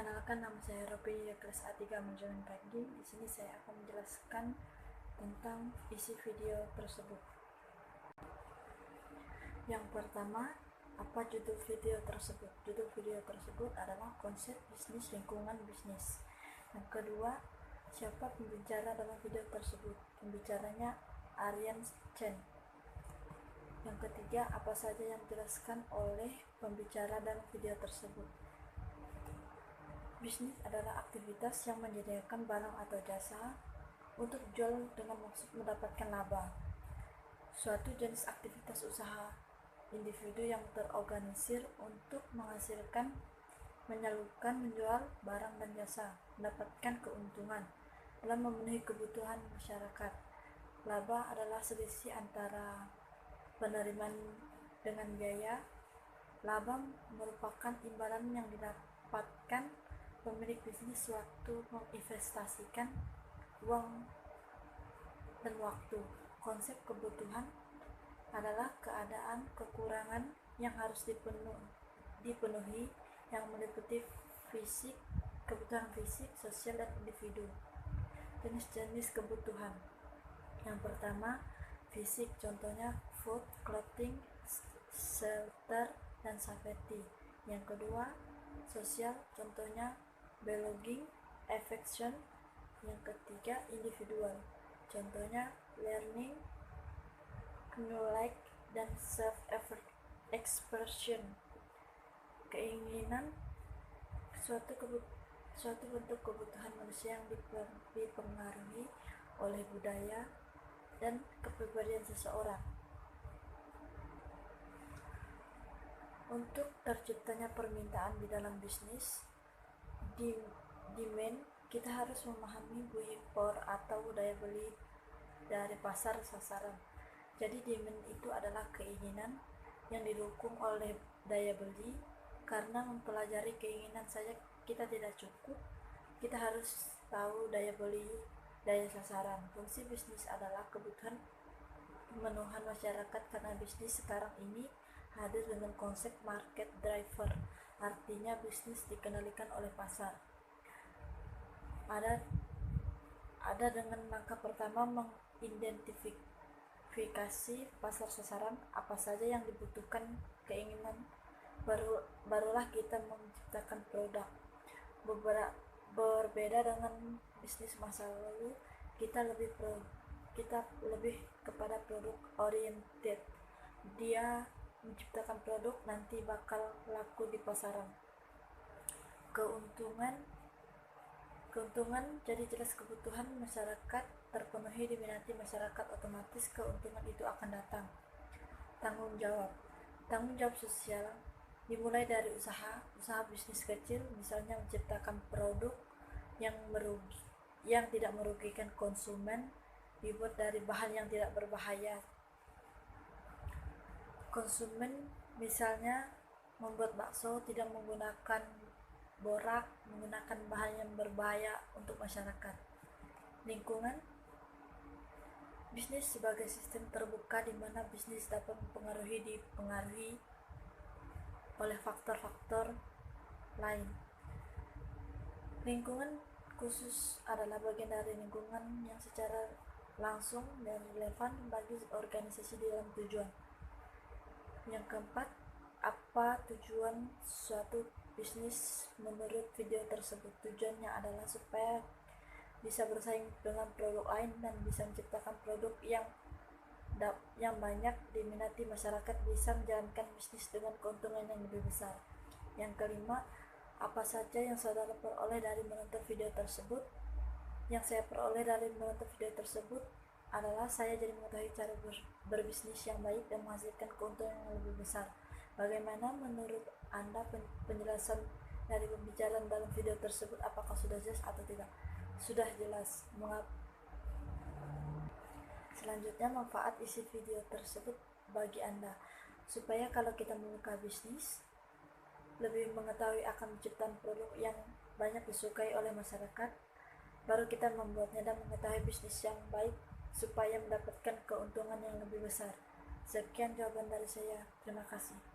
Perkenalkan, nama saya Robi dari kelas A3 Manajemen Pagi. Di sini saya akan menjelaskan tentang isi video tersebut. Yang pertama, apa judul video tersebut? Judul video tersebut adalah konsep bisnis lingkungan bisnis. Yang kedua, siapa pembicara dalam video tersebut? Pembicaranya Aryan Chen. Yang ketiga, apa saja yang dijelaskan oleh pembicara dalam video tersebut? Bisnis adalah aktivitas yang menyediakan barang atau jasa untuk jual dengan maksud mendapatkan laba. Suatu jenis aktivitas usaha individu yang terorganisir untuk menghasilkan, menyalurkan, menjual barang dan jasa, mendapatkan keuntungan dalam memenuhi kebutuhan masyarakat. Laba adalah selisih antara penerimaan dengan biaya. Laba merupakan imbalan yang didapatkan pemilik bisnis waktu menginvestasikan uang dan waktu. Konsep kebutuhan adalah keadaan kekurangan yang harus dipenuhi yang meliputi kebutuhan fisik, sosial, dan individu. Jenis-jenis kebutuhan. Yang pertama, fisik, contohnya food, clothing, shelter, dan safety. Yang kedua, sosial, contohnya belonging, affection. Yang ketiga, individual, contohnya learning, knowledge, dan self-expression. Keinginan, suatu bentuk kebutuhan manusia yang dipengaruhi oleh budaya dan kepribadian seseorang. Untuk terciptanya permintaan di dalam bisnis, demand, kita harus memahami buying power atau daya beli dari pasar sasaran. Jadi demand itu adalah keinginan yang didukung oleh daya beli. Karena mempelajari keinginan saja kita tidak cukup, kita harus tahu daya beli, daya sasaran. Fungsi bisnis adalah kebutuhan pemenuhan masyarakat, karena bisnis sekarang ini hadir dengan konsep market driver, artinya bisnis dikendalikan oleh pasar. Ada dengan langkah pertama mengidentifikasi pasar sasaran, apa saja yang dibutuhkan keinginan, barulah kita menciptakan produk. Berbeda dengan bisnis masa lalu, kita lebih kepada produk oriented. Dia menciptakan produk, nanti bakal laku di pasaran. Keuntungan jadi jelas kebutuhan masyarakat terpenuhi, diminati masyarakat, otomatis keuntungan itu akan datang. Tanggung jawab sosial dimulai dari usaha bisnis kecil, misalnya menciptakan produk yang tidak merugikan konsumen, dibuat dari bahan yang tidak berbahaya. Konsumen misalnya membuat bakso tidak menggunakan borak, menggunakan bahan yang berbahaya untuk masyarakat. Lingkungan, bisnis sebagai sistem terbuka di mana bisnis dapat dipengaruhi oleh faktor-faktor lain. Lingkungan khusus adalah bagian dari lingkungan yang secara langsung dan relevan bagi organisasi di dalam tujuan. Yang keempat, apa tujuan suatu bisnis menurut video tersebut? Tujuannya adalah supaya bisa bersaing dengan produk lain dan bisa menciptakan produk yang banyak diminati masyarakat, bisa menjalankan bisnis dengan keuntungan yang lebih besar. Yang kelima, apa saja yang saudara peroleh dari menonton video tersebut? Yang saya peroleh dari menonton video tersebut adalah saya jadi mengetahui cara berbisnis yang baik dan menghasilkan keuntungan yang lebih besar. Bagaimana menurut Anda penjelasan dari pembicaraan dalam video tersebut? Apakah sudah jelas atau tidak? Sudah jelas. Selanjutnya, manfaat isi video tersebut bagi Anda, supaya kalau kita membuka bisnis, lebih mengetahui akan penciptaan produk yang banyak disukai oleh masyarakat, baru kita membuatnya dan mengetahui bisnis yang baik supaya mendapatkan keuntungan yang lebih besar. Sekian jawaban dari saya. Terima kasih.